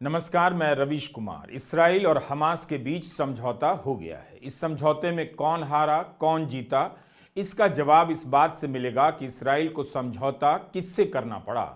नमस्कार, मैं रवीश कुमार। इसराइल और हमास के बीच समझौता हो गया है। इस समझौते में कौन हारा, कौन जीता, इसका जवाब इस बात से मिलेगा कि इसराइल को समझौता किससे करना पड़ा।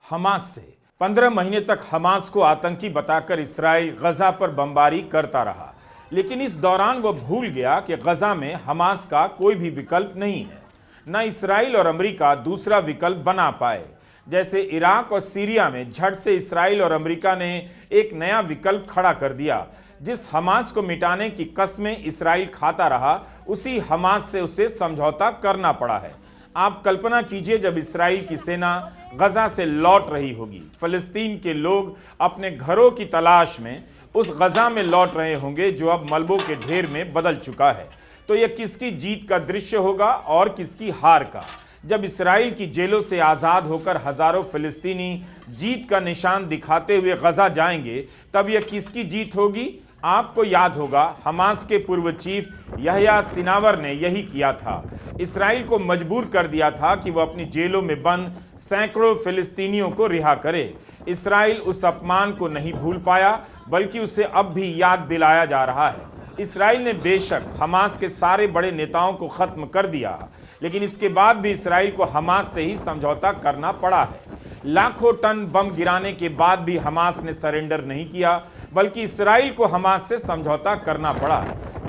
हमास से। 15 महीने तक हमास को आतंकी बताकर इसराइल गजा पर बमबारी करता रहा, लेकिन इस दौरान वह भूल गया कि गजा में हमास का कोई भी विकल्प नहीं है। न इसराइल और अमेरिका दूसरा विकल्प बना पाए। जैसे इराक और सीरिया में झट से इसराइल और अमेरिका ने एक नया विकल्प खड़ा कर दिया। जिस हमास को मिटाने की कस्में इसराइल खाता रहा, उसी हमास से उसे समझौता करना पड़ा है। आप कल्पना कीजिए, जब इसराइल की सेना गजा से लौट रही होगी, फलस्तीन के लोग अपने घरों की तलाश में उस गजा में लौट रहे होंगे जो अब मलबों के ढेर में बदल चुका है। तो यह किसकी जीत का दृश्य होगा और किसकी हार का? जब इसराइल की जेलों से आज़ाद होकर हजारों फिलिस्तीनी जीत का निशान दिखाते हुए गजा जाएंगे, तब यह किसकी जीत होगी? आपको याद होगा, हमास के पूर्व चीफ यहया सिनावर ने यही किया था। इसराइल को मजबूर कर दिया था कि वह अपनी जेलों में बंद सैकड़ों फिलिस्तीनियों को रिहा करे। इसराइल उस अपमान को नहीं भूल पाया, बल्कि उसे अब भी याद दिलाया जा रहा है। इसराइल ने बेशक हमास के सारे बड़े नेताओं को खत्म कर दिया, लेकिन इसके बाद भी इसराइल को हमास से ही समझौता करना पड़ा है। लाखों टन बम गिराने के बाद भी हमास ने सरेंडर नहीं किया, बल्कि इसराइल को हमास से समझौता करना पड़ा।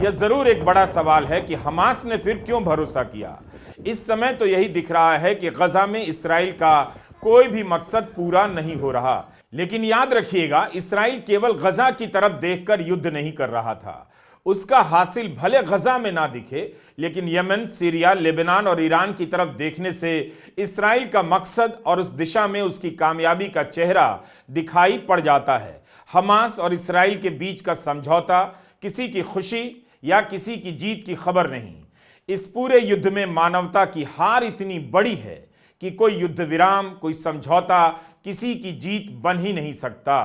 यह जरूर एक बड़ा सवाल है कि हमास ने फिर क्यों भरोसा किया। इस समय तो यही दिख रहा है कि गजा में इसराइल का कोई भी मकसद पूरा नहीं हो रहा। लेकिन याद रखिएगा, इसराइल केवल गजा की तरफ देखकर युद्ध नहीं कर रहा था। उसका हासिल भले गजा में ना दिखे, लेकिन यमन, सीरिया, लेबनान और ईरान की तरफ देखने से इसराइल का मकसद और उस दिशा में उसकी कामयाबी का चेहरा दिखाई पड़ जाता है। हमास और इसराइल के बीच का समझौता किसी की खुशी या किसी की जीत की खबर नहीं। इस पूरे युद्ध में मानवता की हार इतनी बड़ी है कि कोई युद्ध विराम, कोई समझौता किसी की जीत बन ही नहीं सकता।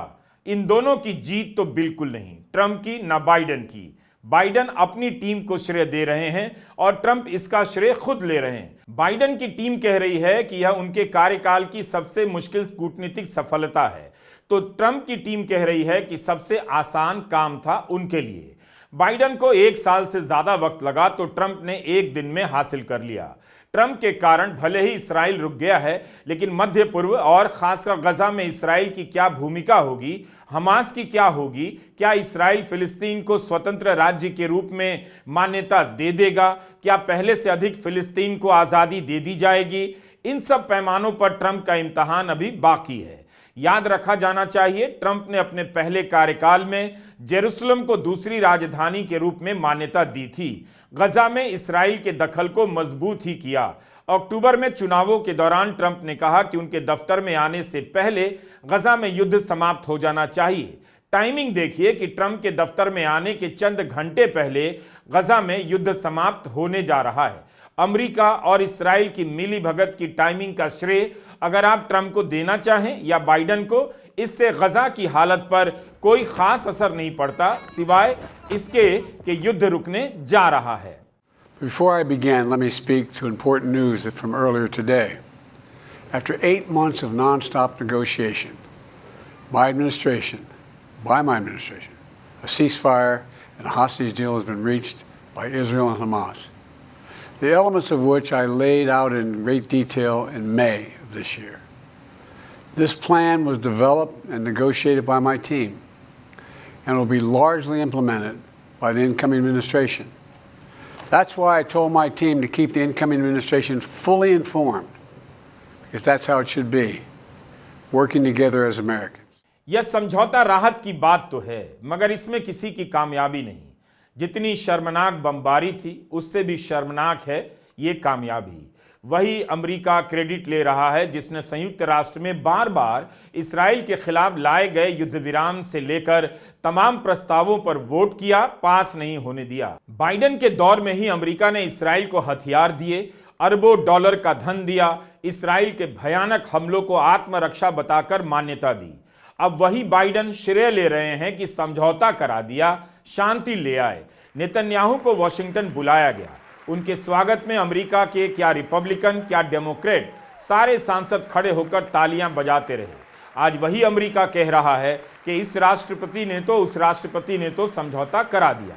इन दोनों की जीत तो बिल्कुल नहीं, ट्रंप की ना बाइडेन की। बाइडेन अपनी टीम को श्रेय दे रहे हैं और ट्रंप इसका श्रेय खुद ले रहे हैं। बाइडेन की टीम कह रही है कि यह उनके कार्यकाल की सबसे मुश्किल कूटनीतिक सफलता है, तो ट्रंप की टीम कह रही है कि सबसे आसान काम था उनके लिए। बाइडेन को 1 साल से ज्यादा वक्त लगा, तो ट्रंप ने 1 दिन में हासिल कर लिया। ट्रंप के कारण भले ही इसराइल रुक गया है, लेकिन मध्य पूर्व और खासकर गजा में इसराइल की क्या भूमिका होगी, हमास की क्या होगी, क्या इसराइल फिलिस्तीन को स्वतंत्र राज्य के रूप में मान्यता दे देगा, क्या पहले से अधिक फिलिस्तीन को आज़ादी दे दी जाएगी, इन सब पैमानों पर ट्रंप का इम्तहान अभी बाकी है। याद रखा जाना चाहिए, ट्रंप ने अपने पहले कार्यकाल में जेरूसलम को दूसरी राजधानी के रूप में मान्यता दी थी। गजा में इसराइल के दखल को मजबूत ही किया। अक्टूबर में चुनावों के दौरान ट्रंप ने कहा कि उनके दफ्तर में आने से पहले गजा में युद्ध समाप्त हो जाना चाहिए। टाइमिंग देखिए कि ट्रंप के दफ्तर में आने के चंद घंटे पहले गजा में युद्ध समाप्त होने जा रहा है। अमेरिका और इसराइल की मिलीभगत की टाइमिंग का श्रेय अगर आप ट्रंप को देना चाहें या बाइडेन को, इससे गजा की हालत पर कोई खास असर नहीं पड़ता, सिवाय इसके कि युद्ध रुकने जा रहा है। Before I begin, let me speak to important news from earlier today. After 8 months of nonstop negotiation, my administration, a ceasefire and a hostage deal has been reached by Israel and Hamas, the elements of which I laid out in great detail in May of this year. This plan was developed and negotiated by my team and will be largely implemented by the incoming administration. That's why I told my team to keep the incoming administration fully informed, because that's how it should be, working together as Americans. यह समझौता राहत की बात तो है, मगर इसमें किसी की कामयाबी नहीं। जितनी शर्मनाक बमबारी थी, उससे भी शर्मनाक है ये कामयाबी। वही अमेरिका क्रेडिट ले रहा है जिसने संयुक्त राष्ट्र में बार बार इसराइल के खिलाफ लाए गए युद्ध विराम से लेकर तमाम प्रस्तावों पर वोट किया, पास नहीं होने दिया। बाइडेन के दौर में ही अमेरिका ने इसराइल को हथियार दिए, अरबों डॉलर का धन दिया, इसराइल के भयानक हमलों को आत्मरक्षा बताकर मान्यता दी। अब वही बाइडेन श्रेय ले रहे हैं कि समझौता करा दिया, शांति ले आए। नेतन्याहू को वॉशिंगटन बुलाया गया। उनके स्वागत में अमेरिका के क्या रिपब्लिकन, क्या डेमोक्रेट, सारे सांसद खड़े होकर तालियां बजाते रहे। आज वही अमेरिका कह रहा है कि इस राष्ट्रपति ने तो उस राष्ट्रपति ने तो समझौता करा दिया।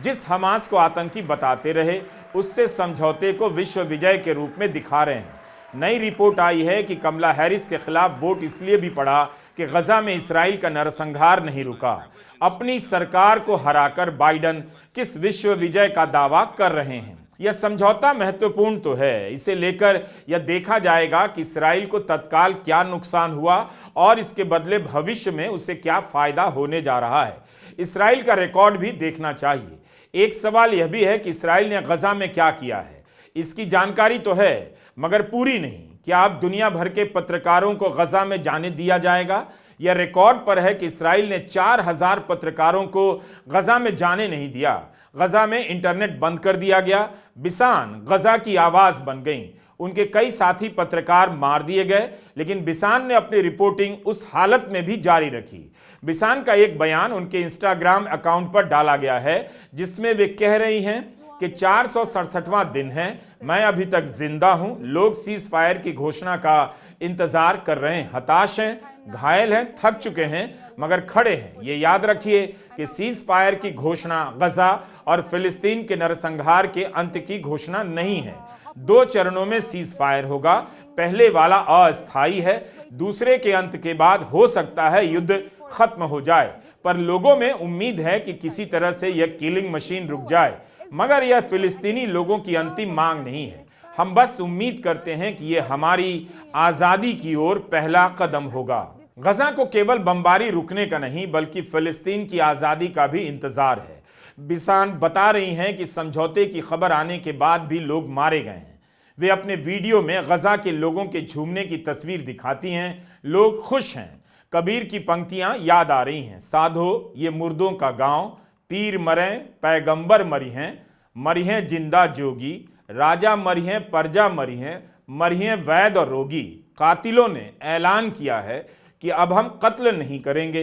जिस हमास को आतंकी बताते रहे उससे समझौते को विश्व विजय के रूप में दिखा रहे हैं। नई रिपोर्ट आई है कि कमला हैरिस के खिलाफ वोट इसलिए भी पड़ा कि गजा में इसराइल का नरसंहार नहीं रुका। अपनी सरकार को हराकर बाइडन किस विश्व विजय का दावा कर रहे हैं। यह समझौता महत्वपूर्ण तो है, इसे लेकर यह देखा जाएगा कि इसराइल को तत्काल क्या नुकसान हुआ और इसके बदले भविष्य में उसे क्या फायदा होने जा रहा है। इसराइल का रिकॉर्ड भी देखना चाहिए। एक सवाल यह भी है कि इसराइल ने गजा में क्या किया है। इसकी जानकारी तो है मगर पूरी नहीं। क्या अब दुनिया भर के पत्रकारों को गजा में जाने दिया जाएगा? यह रिकॉर्ड पर है कि इसराइल ने 4000 पत्रकारों को गजा में जाने नहीं दिया। गजा में इंटरनेट बंद कर दिया गया। बिसान गजा की आवाज बन गई। उनके कई साथी पत्रकार मार दिए गए, लेकिन बिसान ने अपनी रिपोर्टिंग उस हालत में भी जारी रखी। बिसान का एक बयान उनके इंस्टाग्राम अकाउंट पर डाला गया है जिसमें वे कह रही हैं कि 467वां दिन है, मैं अभी तक जिंदा हूं। लोग सीज फायर की घोषणा का इंतजार कर रहे हैं, हताश हैं, घायल हैं, थक चुके हैं मगर खड़े हैं। ये याद रखिए कि सीज फायर की घोषणा गजा और फिलिस्तीन के नरसंहार के अंत की घोषणा नहीं है। 2 चरणों में सीज फायर होगा। पहले वाला अस्थायी है, दूसरे के अंत के बाद हो सकता है युद्ध खत्म हो जाए, पर लोगों में उम्मीद है कि किसी तरह से यह किलिंग मशीन रुक जाए। मगर यह फिलिस्तीनी लोगों की अंतिम मांग नहीं है। हम बस उम्मीद करते हैं कि यह हमारी आजादी की ओर पहला कदम होगा। गजा को केवल बमबारी रुकने का नहीं बल्कि फिलिस्तीन की आजादी का भी इंतजार है। बिसान बता रही हैं कि समझौते की खबर आने के बाद भी लोग मारे गए हैं। वे अपने वीडियो में गजा के लोगों के झूमने की तस्वीर दिखाती हैं। लोग खुश हैं। कबीर की पंक्तियां याद आ रही हैं, साधो ये मुर्दों का गांव, पीर मरें पैगंबर मरी हैं जिंदा जोगी, राजा मरी हैं प्रजा मरी हैं वैद और रोगी। कातिलों ने ऐलान किया है कि अब हम कत्ल नहीं करेंगे।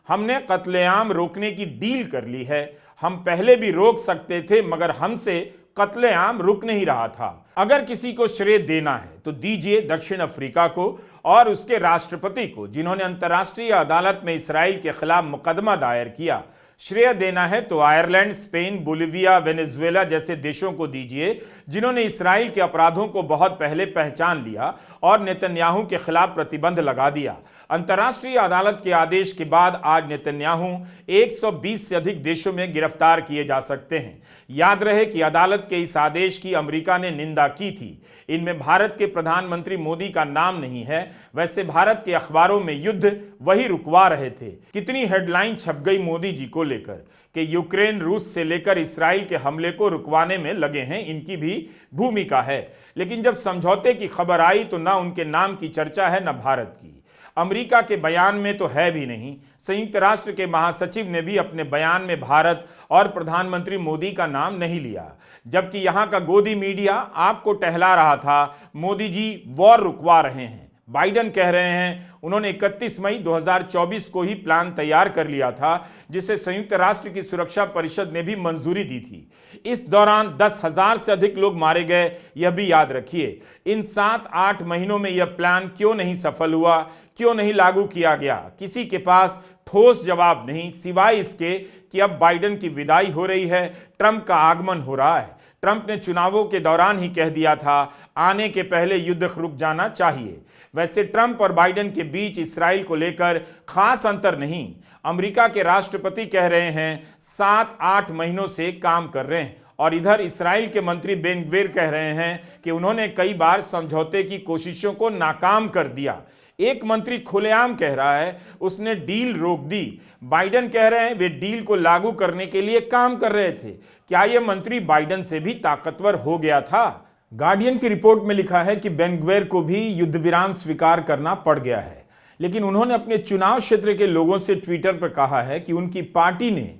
हमने कत्लेआम रोकने की डील कर ली है। हम पहले भी रोक सकते थे मगर हमसे कत्लेआम रुक नहीं रहा था। अगर किसी को श्रेय देना है तो दीजिए दक्षिण अफ्रीका को और उसके राष्ट्रपति को, जिन्होंने अंतर्राष्ट्रीय अदालत में इसराइल के खिलाफ मुकदमा दायर किया। श्रेय देना है तो आयरलैंड, स्पेन, बोलिविया, वेनेजुएला जैसे देशों को दीजिए, जिन्होंने इसराइल के अपराधों को बहुत पहले पहचान लिया और नेतन्याहू के खिलाफ प्रतिबंध लगा दिया। अंतर्राष्ट्रीय अदालत के आदेश के बाद आज नेतन्याहू 120 से अधिक देशों में गिरफ्तार किए जा सकते हैं। याद रहे कि अदालत के इस आदेश की अमेरिका ने निंदा की थी। इनमें भारत के प्रधानमंत्री मोदी का नाम नहीं है। वैसे भारत के अखबारों में युद्ध वही रुकवा रहे थे। कितनी हेडलाइन छप गई मोदी जी को लेकर कि यूक्रेन रूस से लेकर इसराइल के हमले को रुकवाने में लगे हैं, इनकी भी भूमिका है। लेकिन जब समझौते की खबर आई तो ना उनके नाम की चर्चा है, ना भारत की। अमेरिका के बयान में तो है भी नहीं। संयुक्त राष्ट्र के महासचिव ने भी अपने बयान में भारत और प्रधानमंत्री मोदी का नाम नहीं लिया, जबकि यहां का गोदी मीडिया आपको टहला रहा था मोदी जी वॉर रुकवा रहे हैं। बाइडन कह रहे हैं उन्होंने 31 मई 2024 को ही प्लान तैयार कर लिया था, जिसे संयुक्त राष्ट्र की सुरक्षा परिषद ने भी मंजूरी दी थी। इस दौरान 10,000 से अधिक लोग मारे गए, यह भी याद रखिए। इन 7-8 महीनों में यह प्लान क्यों नहीं सफल हुआ, क्यों नहीं लागू किया गया? किसी के पास ठोस जवाब नहीं, सिवाय इसके कि अब बाइडन की विदाई हो रही है, ट्रंप का आगमन हो रहा है। ट्रंप ने चुनावों के दौरान ही कह दिया था आने के पहले युद्ध रुक जाना चाहिए। वैसे ट्रंप और बाइडन के बीच इसराइल को लेकर खास अंतर नहीं। अमेरिका के राष्ट्रपति कह रहे हैं 7-8 महीनों से काम कर रहे हैं, और इधर इसराइल के मंत्री बेन ग्विर कह रहे हैं कि उन्होंने कई बार समझौते की कोशिशों को नाकाम कर दिया। एक मंत्री खुलेआम कह रहा है उसने डील रोक दी। बाइडन कह रहे हैं वे डील को लागू करने के लिए काम कर रहे थे। क्या यह मंत्री बाइडन से भी ताकतवर हो गया था? गार्डियन की रिपोर्ट में लिखा है कि बेन ग्विर को भी युद्ध विराम स्वीकार करना पड़ गया है, लेकिन उन्होंने अपने चुनाव क्षेत्र के लोगों से ट्विटर पर कहा है कि उनकी पार्टी ने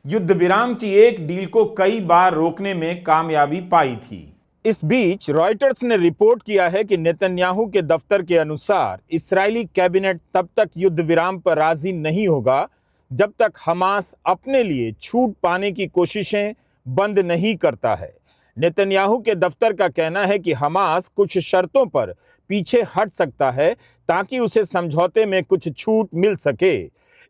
युद्ध विराम की एक डील को कई बार रोकने में कामयाबी पाई थी। इस बीच रॉयटर्स ने रिपोर्ट किया है कि नेतन्याहू के दफ्तर के अनुसार इस्राएली कैबिनेट तब तक युद्ध विराम पर राजी नहीं होगा जब तक हमास अपने लिए छूट पाने की कोशिशें बंद नहीं करता है। नेतन्याहू के दफ्तर का कहना है कि हमास कुछ शर्तों पर पीछे हट सकता है ताकि उसे समझौते में कुछ छूट मिल सके।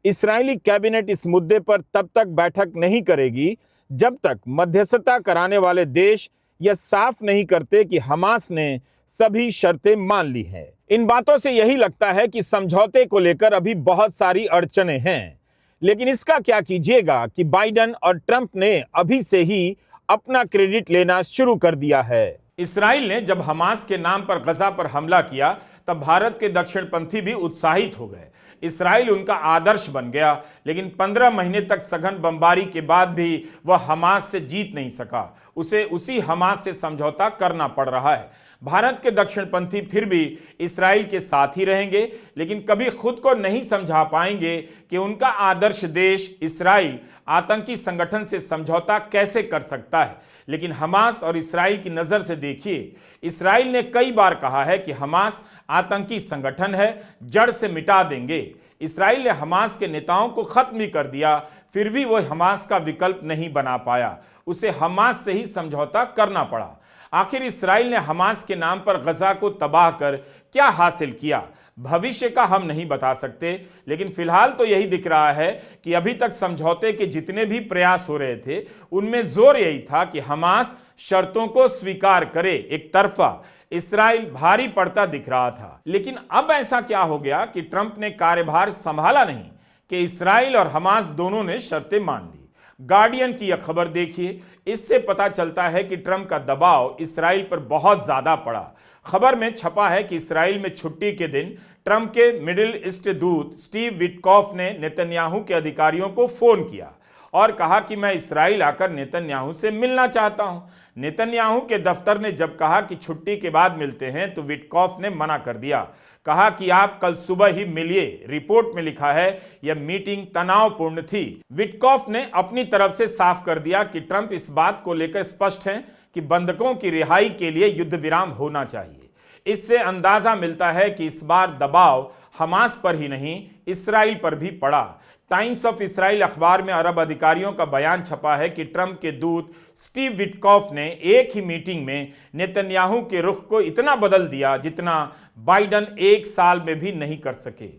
इस्राएली कैबिनेट इस मुद्दे पर तब तक बैठक नहीं करेगी जब तक मध्यस्थता कराने वाले देश यह साफ नहीं करते कि हमास ने सभी शर्तें मान ली हैं। इन बातों से यही लगता है कि समझौते को लेकर अभी बहुत सारी अड़चनें हैं, लेकिन इसका क्या कीजिएगा कि बाइडेन और ट्रंप ने अभी से ही अपना क्रेडिट लेना शुरू कर दिया है। इस्राइल ने जब हमास के नाम पर गजा पर हमला किया तब भारत के दक्षिणपंथी भी उत्साहित हो गए। इस्राइल उनका आदर्श बन गया, लेकिन 15 महीने तक सघन बमबारी के बाद भी वह हमास से जीत नहीं सका। उसे उसी हमास से समझौता करना पड़ रहा है। भारत के दक्षिणपंथी फिर भी इस्राइल के साथ ही रहेंगे, लेकिन कभी खुद को नहीं समझा पाएंगे कि उनका आदर्श देश इस्राइल आतंकी संगठन से समझौता कैसे कर सकता है। लेकिन हमास और इस्राइल की नजर से देखिए, इस्राइल ने कई बार कहा है कि हमास आतंकी संगठन है, जड़ से मिटा देंगे। इस्राइल ने हमास के नेताओं को खत्म भी कर दिया, फिर भी वह हमास का विकल्प नहीं बना पाया। उसे हमास से ही समझौता करना पड़ा। आखिर इस्राइल ने हमास के नाम पर गजा को तबाह कर क्या हासिल किया, भविष्य का हम नहीं बता सकते, लेकिन फिलहाल तो यही दिख रहा है कि अभी तक समझौते के जितने भी प्रयास हो रहे थे उनमें जोर यही था कि हमास शर्तों को स्वीकार करे। एक तरफा इस्राइल भारी पड़ता दिख रहा था, लेकिन अब ऐसा क्या हो गया कि ट्रंप ने कार्यभार संभाला नहीं कि इस्राइल और हमास दोनों ने शर्तें मान ली। गार्डियन की यह खबर देखिए, इससे पता चलता है कि ट्रंप का दबाव इस्राइल पर बहुत ज्यादा पड़ा। खबर में छपा है कि इस्राइल में छुट्टी के दिन ट्रंप के मिडिल ईस्ट दूत स्टीव विटकॉफ ने नेतन्याहू के अधिकारियों को फोन किया और कहा कि मैं इस्राइल आकर नेतन्याहू से मिलना चाहता हूं। नेतन्याहू के दफ्तर ने जब कहा कि छुट्टी के बाद मिलते हैं तो विटकॉफ ने मना कर दिया, कहा कि आप कल सुबह ही मिलिए। रिपोर्ट में लिखा है यह मीटिंग तनावपूर्ण थी। विटकॉफ ने अपनी तरफ से साफ कर दिया कि ट्रंप इस बात को लेकर स्पष्ट हैं कि बंधकों की रिहाई के लिए युद्ध विराम होना चाहिए। इससे अंदाजा मिलता है कि इस बार दबाव हमास पर ही नहीं इस्राइल पर भी पड़ा। टाइम्स ऑफ इस्राइल अखबार में अरब अधिकारियों का बयान छपा है कि ट्रंप के दूत स्टीव विटकॉफ ने एक ही मीटिंग में नेतन्याहू के रुख को इतना बदल दिया जितना बाइडेन एक साल में भी नहीं कर सके।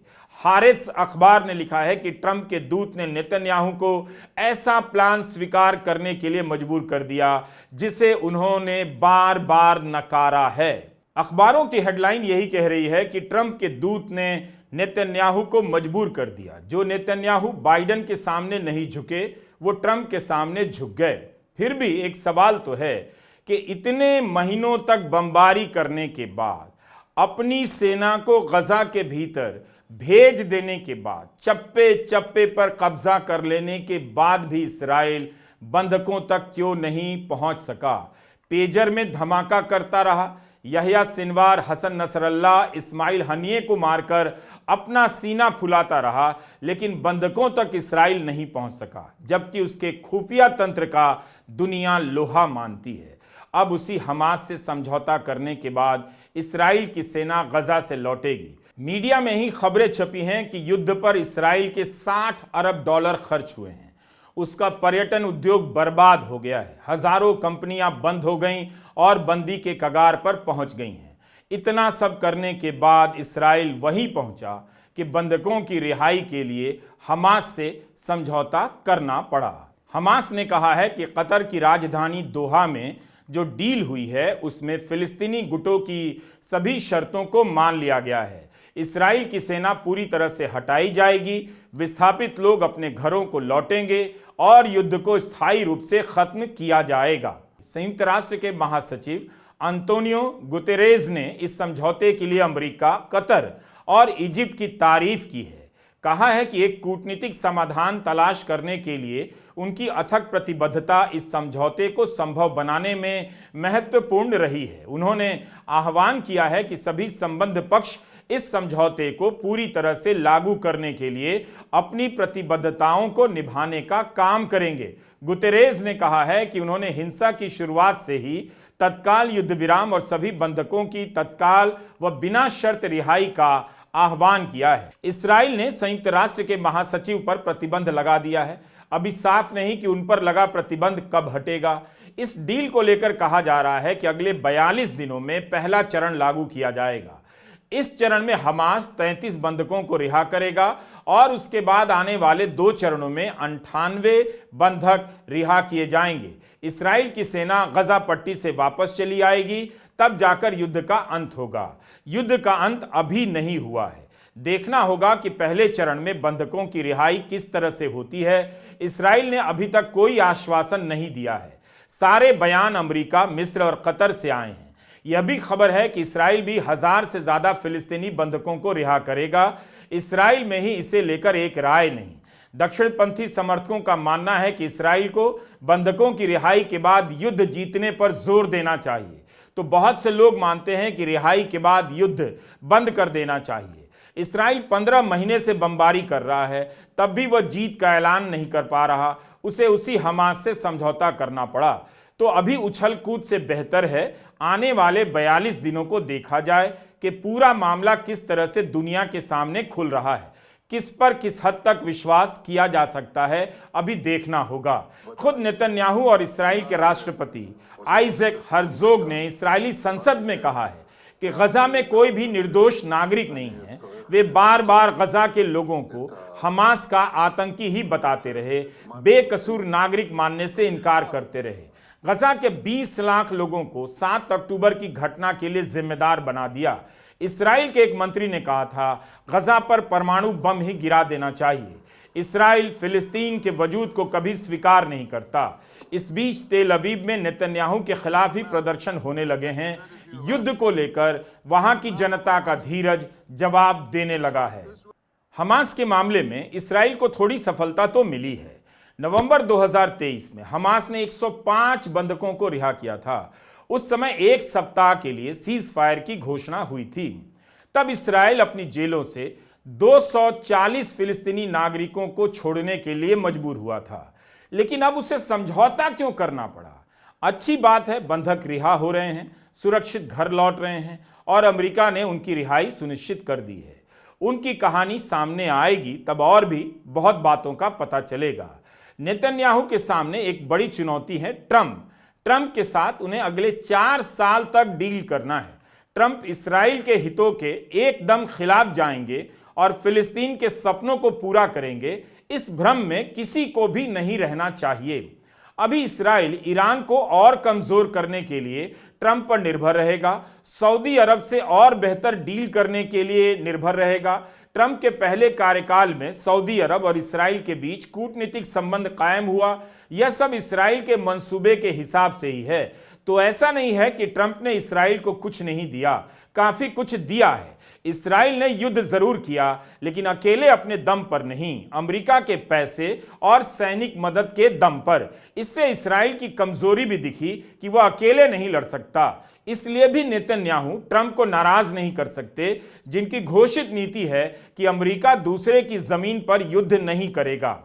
हारेत्स अखबार ने लिखा है कि ट्रंप के दूत ने नेतन्याहू को ऐसा प्लान स्वीकार करने के लिए मजबूर कर दिया जिसे उन्होंने बार बार नकारा है। अखबारों की हेडलाइन यही कह रही है कि ट्रंप के दूत ने नेतन्याहू को मजबूर कर दिया। जो नेतन्याहू बाइडेन के सामने नहीं झुके वो ट्रंप के सामने झुक गए। फिर भी एक सवाल तो है कि इतने महीनों तक बमबारी करने के बाद, अपनी सेना को गजा के भीतर भेज देने के बाद, चप्पे चप्पे पर कब्जा कर लेने के बाद भी इस्राइल बंधकों तक क्यों नहीं पहुंच सका? पेजर में धमाका करता रहा, Yahya Sinwar, Hassan Nasrallah, Ismail Haniyeh को मारकर अपना सीना फुलाता रहा, लेकिन बंधकों तक इस्राइल नहीं पहुंच सका, जबकि उसके खुफिया तंत्र का दुनिया लोहा मानती है। अब उसी हमास से समझौता करने के बाद इस्राइल की सेना गजा से लौटेगी। मीडिया में ही खबरें छपी हैं कि युद्ध पर इस्राइल के 60 अरब डॉलर खर्च हुए हैं। उसका पर्यटन उद्योग बर्बाद हो गया है। हजारों कंपनियां बंद हो गईं और बंदी के कगार पर पहुंच गई हैं। इतना सब करने के बाद इस्राइल वहीं पहुंचा कि बंधकों की रिहाई के लिए हमास से समझौता करना पड़ा। हमास ने कहा है कि कतर की राजधानी दोहा में जो डील हुई है उसमें फिलिस्तीनी गुटों की सभी शर्तों को मान लिया गया है। इस्राइल की सेना पूरी तरह से हटाई जाएगी, विस्थापित लोग अपने घरों को लौटेंगे और युद्ध को स्थायी रूप से खत्म किया जाएगा। संयुक्त राष्ट्र के महासचिव अंतोनियो गुतेरेज ने इस समझौते के लिए अमेरिका, कतर और इजिप्ट की तारीफ की है। कहा है कि एक कूटनीतिक समाधान तलाश करने के लिए उनकी अथक प्रतिबद्धता इस समझौते को संभव बनाने में महत्वपूर्ण रही है। उन्होंने आह्वान किया है कि सभी संबद्ध पक्ष इस समझौते को पूरी तरह से लागू करने के लिए अपनी प्रतिबद्धताओं को निभाने का काम करेंगे। गुतेरेज ने कहा है कि उन्होंने हिंसा की शुरुआत से ही तत्काल युद्ध विराम और सभी बंधकों की तत्काल व बिना शर्त रिहाई का आह्वान किया है। इस्राइल ने संयुक्त राष्ट्र के महासचिव पर प्रतिबंध लगा दिया है। अभी साफ नहीं कि उन पर लगा प्रतिबंध कब हटेगा। इस डील को लेकर कहा जा रहा है कि अगले 42 दिनों में पहला चरण लागू किया जाएगा। इस चरण में हमास 33 बंधकों को रिहा करेगा और उसके बाद आने वाले 2 चरणों में 98 बंधक रिहा किए जाएंगे। इस्राइल की सेना गजा पट्टी से वापस चली आएगी, तब जाकर युद्ध का अंत होगा। युद्ध का अंत अभी नहीं हुआ है। देखना होगा कि पहले चरण में बंधकों की रिहाई किस तरह से होती है। इस्राइल ने अभी तक कोई आश्वासन नहीं दिया है। सारे बयान अमेरिका, मिस्र और कतर से आए हैं। यह भी खबर है कि इस्राइल भी 1000 से ज्यादा फिलिस्तीनी बंधकों को रिहा करेगा। इस्राइल में ही इसे लेकर एक राय नहीं। दक्षिणपंथी समर्थकों का मानना है कि इस्राइल को बंधकों की रिहाई के बाद युद्ध जीतने पर जोर देना चाहिए, तो बहुत से लोग मानते हैं कि रिहाई के बाद युद्ध बंद कर देना चाहिए। इस्राइल 15 महीने से बमबारी कर रहा है, तब भी वह जीत का ऐलान नहीं कर पा रहा। उसे उसी हमास से समझौता करना पड़ा। तो अभी उछल कूद से बेहतर है आने वाले 42 दिनों को देखा जाए कि पूरा मामला किस तरह से दुनिया के सामने खुल रहा है। किस पर किस हद तक विश्वास किया जा सकता है, अभी देखना होगा। खुद नेतन्याहू और इस्राइल के राष्ट्रपति आइजैक हर्जोग ने इस्राइली संसद में कहा है कि गजा में कोई भी निर्दोष नागरिक नहीं है। वे बार बार गजा के लोगों को हमास का आतंकी ही बताते रहे, बेकसूर नागरिक मानने से इनकार करते रहे। गजा के 20 लाख लोगों को 7 अक्टूबर की घटना के लिए जिम्मेदार बना दिया। इस्राइल के एक मंत्री ने कहा था, गजा पर परमाणु बम ही गिरा देना चाहिए। इस्राइल फिलिस्तीन के वजूद को कभी स्वीकार नहीं करता। इस बीच तेल अवीव में नेतन्याहू के खिलाफ ही प्रदर्शन होने लगे हैं। युद्ध को लेकर वहां की जनता का धीरज जवाब देने लगा है। हमास के मामले में इस्राइल को थोड़ी सफलता तो मिली है। नवंबर 2023 में हमास ने 105 बंधकों को रिहा किया था। उस समय 1 सप्ताह के लिए सीज फायर की घोषणा हुई थी। तब इस्राइल अपनी जेलों से 240 फिलिस्तीनी नागरिकों को छोड़ने के लिए मजबूर हुआ था। लेकिन अब उसे समझौता क्यों करना पड़ा? अच्छी बात है, बंधक रिहा हो रहे हैं, सुरक्षित घर लौट रहे हैं और अमेरिका ने उनकी रिहाई सुनिश्चित कर दी है। उनकी कहानी सामने आएगी तब और भी बहुत बातों का पता चलेगा। नेतन्याहू के सामने एक बड़ी चुनौती है ट्रंप के साथ उन्हें अगले 4 साल तक डील करना है। ट्रंप इस्राइल के हितों के एकदम खिलाफ जाएंगे और फिलिस्तीन के सपनों को पूरा करेंगे, इस भ्रम में किसी को भी नहीं रहना चाहिए। अभी इस्राइल ईरान को और कमजोर करने के लिए ट्रंप पर निर्भर रहेगा, सऊदी अरब से और बेहतर डील करने के लिए निर्भर रहेगा। ट्रंप के पहले कार्यकाल में सऊदी अरब और इस्राइल के बीच कूटनीतिक संबंध कायम हुआ। यह सब इस्राइल के मंसूबे के हिसाब से ही है। तो ऐसा नहीं है कि ट्रंप ने इस्राइल को कुछ नहीं दिया, काफी कुछ दिया है। इस्राइल ने युद्ध जरूर किया, लेकिन अकेले अपने दम पर नहीं, अमेरिका के पैसे और सैनिक मदद के दम पर। इससे इस्राइल की कमजोरी भी दिखी कि वह अकेले नहीं लड़ सकता। इसलिए भी नेतन्याहू ट्रंप को नाराज नहीं कर सकते, जिनकी घोषित नीति है कि अमेरिका दूसरे की जमीन पर युद्ध नहीं करेगा।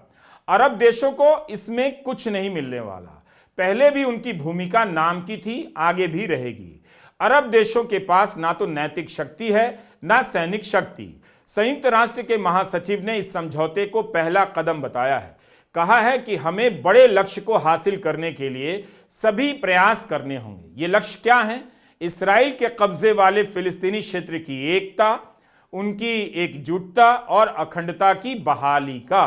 अरब देशों को इसमें कुछ नहीं मिलने वाला। पहले भी उनकी भूमिका नाम की थी, आगे भी रहेगी। अरब देशों के पास ना तो नैतिक शक्ति है, ना सैनिक शक्ति। संयुक्त राष्ट्र के महासचिव ने इस समझौते को पहला कदम बताया है। कहा है कि हमें बड़े लक्ष्य को हासिल करने के लिए सभी प्रयास करने होंगे। ये लक्ष्य क्या हैं? इस्राइल के कब्जे वाले फिलिस्तीनी क्षेत्र की एकता, उनकी एकजुटता और अखंडता की बहाली का।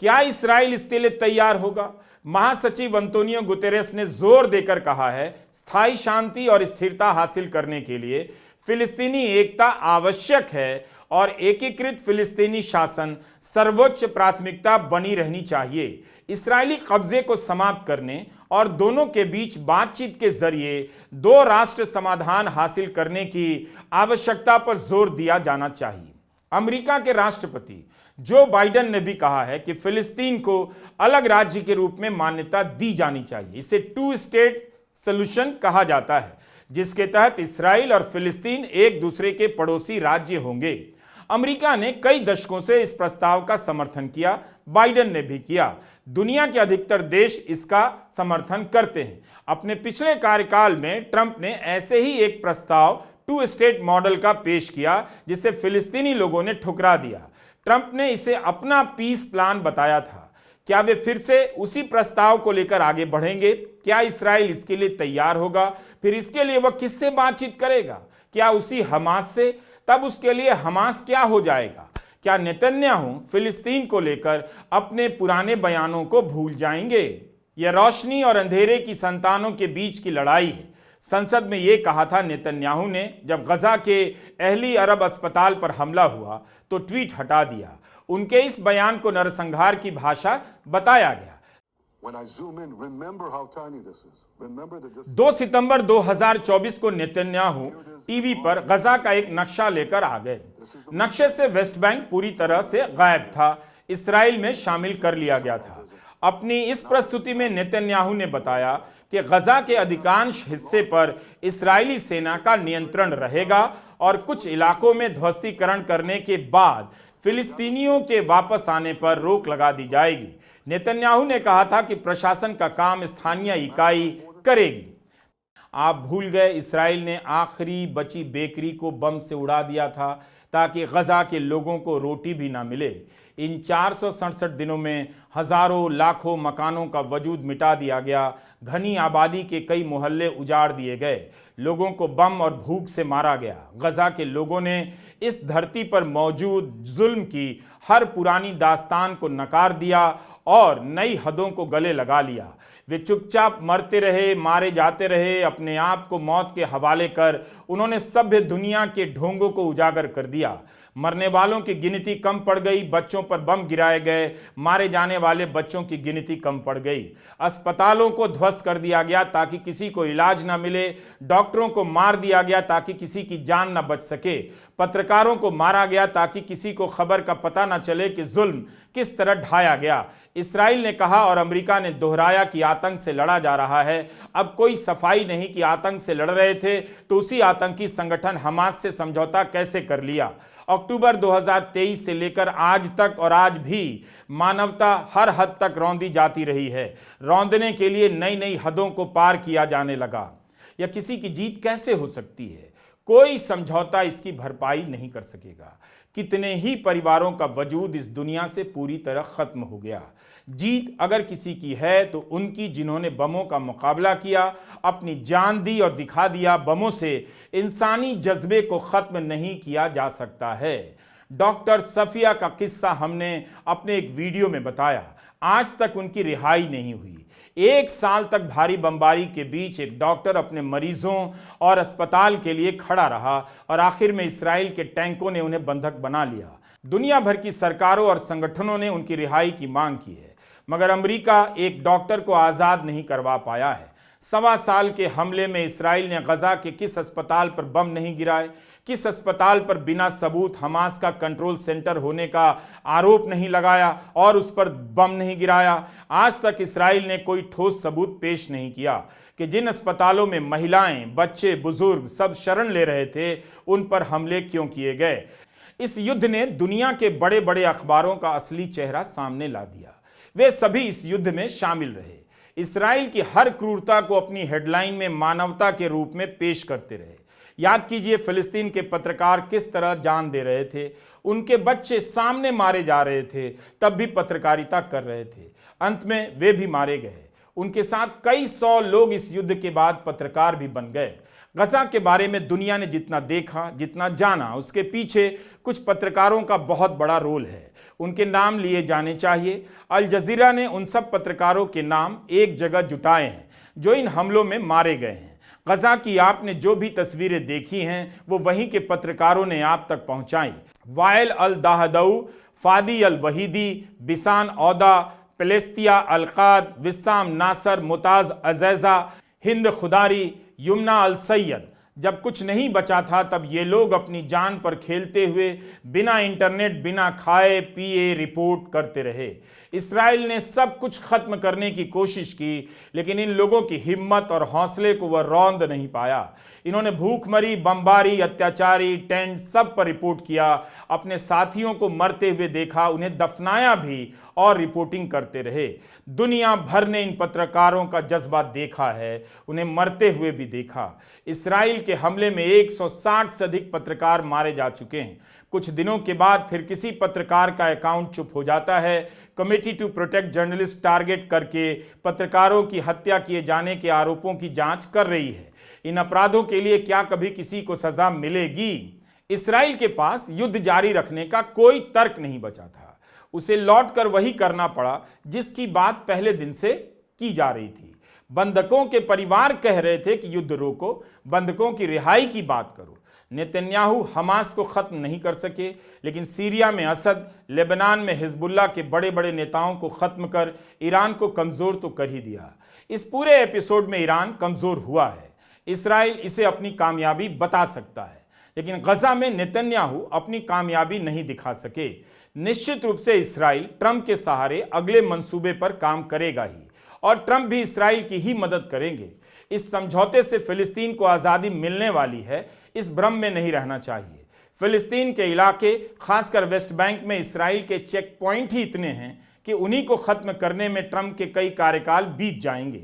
क्या इस्राइल इसके लिए तैयार होगा? महासचिव अंतोनियो गुतेरेस ने जोर देकर कहा है, स्थायी शांति और स्थिरता हासिल करने के लिए फिलिस्तीनी एकता आवश्यक है और एकीकृत फिलिस्तीनी शासन सर्वोच्च प्राथमिकता बनी रहनी चाहिए। इस्राएली कब्जे को समाप्त करने और दोनों के बीच बातचीत के जरिए 2 राष्ट्र समाधान हासिल करने की आवश्यकता पर जोर दिया जाना चाहिए। अमेरिका के राष्ट्रपति जो बाइडेन ने भी कहा है कि फिलिस्तीन को अलग राज्य के रूप में मान्यता दी जानी चाहिए। इसे 2 स्टेट सॉल्यूशन कहा जाता है, जिसके तहत इस्राइल और फिलिस्तीन एक दूसरे के पड़ोसी राज्य होंगे। अमेरिका ने कई दशकों से इस प्रस्ताव का समर्थन किया, बाइडेन ने भी किया। दुनिया के अधिकतर देश इसका समर्थन करते हैं। अपने पिछले कार्यकाल में ट्रंप ने ऐसे ही एक प्रस्ताव टू स्टेट मॉडल का पेश किया, जिसे फिलिस्तीनी लोगों ने ठुकरा दिया। ट्रंप ने इसे अपना पीस प्लान बताया था। क्या वे फिर से उसी प्रस्ताव को लेकर आगे बढ़ेंगे? क्या इस्राएल इसके लिए तैयार होगा? फिर इसके लिए वह किससे बातचीत करेगा? क्या उसी हमास से? तब उसके लिए हमास क्या हो जाएगा? क्या नेतन्याहू फिलिस्तीन को लेकर अपने पुराने बयानों को भूल जाएंगे? यह रोशनी और अंधेरे की संतानों के बीच की लड़ाई है। संसद में यह कहा था नेतन्याहू ने जब गजा के अहली अरब अस्पताल पर हमला हुआ तो ट्वीट हटा दिया। उनके इस बयान को नरसंहार की भाषा बताया गया। When I zoom in, remember how tiny this is. Remember the distance. 2 सितंबर 2024 को नेतन्याहू टीवी पर गजा का एक नक्शा लेकर आ गए। नक्शे से वेस्ट बैंक पूरी तरह से गायब था, इस्राएल में शामिल कर लिया गया था। अपनी इस प्रस्तुति में नेतन्याहू ने बताया कि गजा के अधिकांश हिस्से पर इस्राएली सेना का नियंत्रण रहेगा और कुछ इलाकों में ध्वस्तीकरण करने के बाद फिलिस्तीनियों के वापस आने पर रोक लगा दी जाएगी। नेतन्याहू ने कहा था कि प्रशासन का काम स्थानीय इकाई करेगी। आप भूल गए, इस्राएल ने आखिरी बची बेकरी को बम से उड़ा दिया था ताकि गजा के लोगों को रोटी भी ना मिले। इन 467 दिनों में हजारों लाखों मकानों का वजूद मिटा दिया गया। घनी आबादी के कई मोहल्ले उजाड़ दिए गए। लोगों को बम और भूख से मारा गया। गजा के लोगों ने इस धरती पर मौजूद जुल्म की हर पुरानी दास्तान को नकार दिया और नई हदों को गले लगा लिया। वे चुपचाप मरते रहे, मारे जाते रहे। अपने आप को मौत के हवाले कर उन्होंने सभ्य दुनिया के ढोंगों को उजागर कर दिया। मरने वालों की गिनती कम पड़ गई, बच्चों पर बम गिराए गए, मारे जाने वाले बच्चों की गिनती कम पड़ गई। अस्पतालों को ध्वस्त कर दिया गया ताकि किसी को इलाज न मिले। डॉक्टरों को मार दिया गया ताकि किसी की जान न बच सके। पत्रकारों को मारा गया ताकि किसी को खबर का पता न चले कि जुल्म किस तरह ढाया गया। इस्राएल ने कहा और अमेरिका ने दोहराया कि आतंक से लड़ा जा रहा है। अब कोई सफाई नहीं कि आतंक से लड़ रहे थे तो उसी आतंकी संगठन हमास से समझौता कैसे कर लिया। अक्टूबर 2023 से लेकर आज तक और आज भी मानवता हर हद तक रौंदी जाती रही है। रौंदने के लिए नई नई हदों को पार किया जाने लगा। यह किसी की जीत कैसे हो सकती है? कोई समझौता इसकी भरपाई नहीं कर सकेगा। कितने ही परिवारों का वजूद इस दुनिया से पूरी तरह खत्म हो गया। जीत अगर किसी की है तो उनकी जिन्होंने बमों का मुकाबला किया, अपनी जान दी और दिखा दिया बमों से इंसानी जज्बे को खत्म नहीं किया जा सकता है। डॉक्टर सफिया का किस्सा हमने अपने एक वीडियो में बताया। आज तक उनकी रिहाई नहीं हुई। 1 साल तक भारी बमबारी के बीच एक डॉक्टर अपने मरीजों और अस्पताल के लिए खड़ा रहा और आखिर में इस्राएल के टैंकों ने उन्हें बंधक बना लिया। दुनिया भर की सरकारों और संगठनों ने उनकी रिहाई की मांग की है, मगर अमेरिका एक डॉक्टर को आज़ाद नहीं करवा पाया है। 1.25 साल के हमले में इस्राएल ने गजा के किस अस्पताल पर बम नहीं गिराए, किस अस्पताल पर बिना सबूत हमास का कंट्रोल सेंटर होने का आरोप नहीं लगाया और उस पर बम नहीं गिराया। आज तक इस्राएल ने कोई ठोस सबूत पेश नहीं किया कि जिन अस्पतालों में महिलाएं, बच्चे, बुजुर्ग सब शरण ले रहे थे उन पर हमले क्यों किए गए। इस युद्ध ने दुनिया के बड़े बड़े अखबारों का असली चेहरा सामने ला दिया। वे सभी इस युद्ध में शामिल रहे। इस्राएल की हर क्रूरता को अपनी हेडलाइन में मानवता के रूप में पेश करते रहे। याद कीजिए फिलिस्तीन के पत्रकार किस तरह जान दे रहे थे। उनके बच्चे सामने मारे जा रहे थे, तब भी पत्रकारिता कर रहे थे। अंत में वे भी मारे गए। उनके साथ कई 100 लोग इस युद्ध के बाद पत्रकार भी बन गए। गजा के बारे में दुनिया ने जितना देखा, जितना जाना, उसके पीछे कुछ पत्रकारों का बहुत बड़ा रोल है। उनके नाम लिए जाने चाहिए। अल जजीरा ने उन सब पत्रकारों के नाम एक जगह जुटाए हैं जो इन हमलों में मारे गए हैं। गजा की आपने जो भी तस्वीरें देखी हैं वो वहीं के पत्रकारों ने आप तक पहुंचाई। वायल अल दाहदऊ, फादी अल वहीदी, बिसान औदा, पेलेस्तिया अलकाद, विस्साम नासर, मुताज अजैजा, हिंद खुदारी, युमना अल सैयद। जब कुछ नहीं बचा था तब ये लोग अपनी जान पर खेलते हुए बिना इंटरनेट, बिना खाए पिए रिपोर्ट करते रहे। इस्राइल ने सब कुछ खत्म करने की कोशिश की, लेकिन इन लोगों की हिम्मत और हौसले को वह रौंद नहीं पाया। इन्होंने भूखमरी, बमबारी, अत्याचारी, टेंट सब पर रिपोर्ट किया, अपने साथियों को मरते हुए देखा, उन्हें दफनाया भी और रिपोर्टिंग करते रहे। दुनिया भर ने इन पत्रकारों का जज्बा देखा है, उन्हें मरते हुए भी देखा। इस्राइल के हमले में 160 से अधिक पत्रकार मारे जा चुके हैं। कुछ दिनों के बाद फिर किसी पत्रकार का अकाउंट चुप हो जाता है। Committee to protect journalist target करके पत्रकारों की हत्या किए जाने के आरोपों की जांच कर रही है। इन अपराधों के लिए क्या कभी किसी को सजा मिलेगी? इस्राइल के पास युद्ध जारी रखने का कोई तर्क नहीं बचा था। उसे लौटकर वही करना पड़ा जिसकी बात पहले दिन से की जा रही थी। बंधकों के परिवार कह रहे थे कि युद्ध रोको, बंधकों की रिहाई की बात करो। नेतन्याहू हमास को खत्म नहीं कर सके, लेकिन सीरिया में असद, लेबनान में हिजबुल्लाह के बड़े बड़े नेताओं को खत्म कर ईरान को कमजोर तो कर ही दिया। इस पूरे एपिसोड में ईरान कमजोर हुआ है। इस्राइल इसे अपनी कामयाबी बता सकता है, लेकिन गजा में नेतन्याहू अपनी कामयाबी नहीं दिखा सके। निश्चित रूप से इस्राइल ट्रंप के सहारे अगले मंसूबे पर काम करेगा ही, और ट्रंप भी इस्राइल की ही मदद करेंगे। इस समझौते से फिलिस्तीन को आज़ादी मिलने वाली है, इस भ्रम में नहीं रहना चाहिए। फिलिस्तीन के इलाके, खासकर वेस्ट बैंक में इस्राइल के चेक पॉइंट ही इतने हैं कि उन्हीं को खत्म करने में ट्रंप के कई कार्यकाल बीत जाएंगे।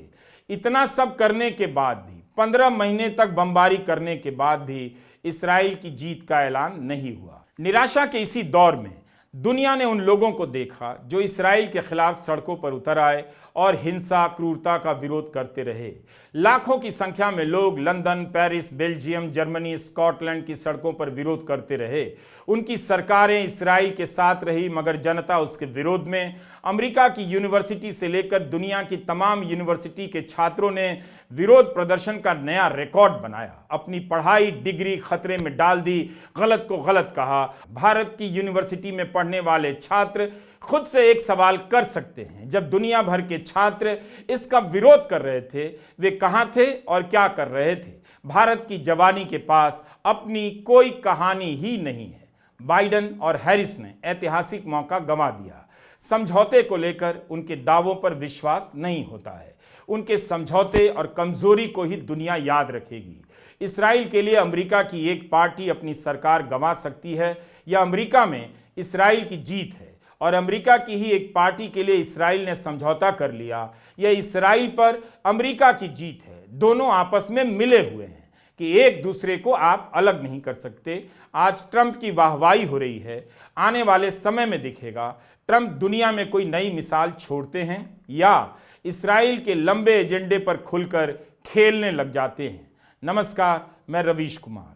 इतना सब करने के बाद भी, 15 महीने तक बमबारी करने के बाद भी इस्राइल की जीत का ऐलान नहीं हुआ। निराशा के इसी दौर में दुनिया ने उन लोगों को देखा जो इस्राइल के खिलाफ सड़कों पर उतर आए और हिंसा, क्रूरता का विरोध करते रहे। लाखों की संख्या में लोग London, Paris, Belgium, Germany, Scotland की सड़कों पर विरोध करते रहे। उनकी सरकारें इस्राइल के साथ रही, मगर जनता उसके विरोध में। अमेरिका की यूनिवर्सिटी से लेकर दुनिया की तमाम यूनिवर्सिटी के छात्रों ने विरोध प्रदर्शन का नया रिकॉर्ड बनाया, अपनी पढ़ाई, डिग्री खतरे में डाल दी, गलत को गलत कहा। भारत की यूनिवर्सिटी में पढ़ने वाले छात्र खुद से एक सवाल कर सकते हैं, जब दुनिया भर के छात्र इसका विरोध कर रहे थे, वे कहां थे और क्या कर रहे थे? भारत की जवानी के पास अपनी कोई कहानी ही नहीं है। बाइडेन और हैरिस ने ऐतिहासिक मौका गंवा दिया। समझौते को लेकर उनके दावों पर विश्वास नहीं होता है। उनके समझौते और कमजोरी को ही दुनिया याद रखेगी। इस्राइल के लिए अमेरिका की एक पार्टी अपनी सरकार गंवा सकती है, या अमेरिका में इस्राइल की जीत है, और अमेरिका की ही एक पार्टी के लिए इस्राइल ने समझौता कर लिया, यह इस्राइल पर अमेरिका की जीत है। दोनों आपस में मिले हुए हैं कि एक दूसरे को आप अलग नहीं कर सकते। आज ट्रंप की वाहवाही हो रही है, आने वाले समय में दिखेगा ट्रंप दुनिया में कोई नई मिसाल छोड़ते हैं या इस्राइल के लंबे एजेंडे पर खुलकर खेलने लग जाते हैं। नमस्कार, मैं रवीश कुमार।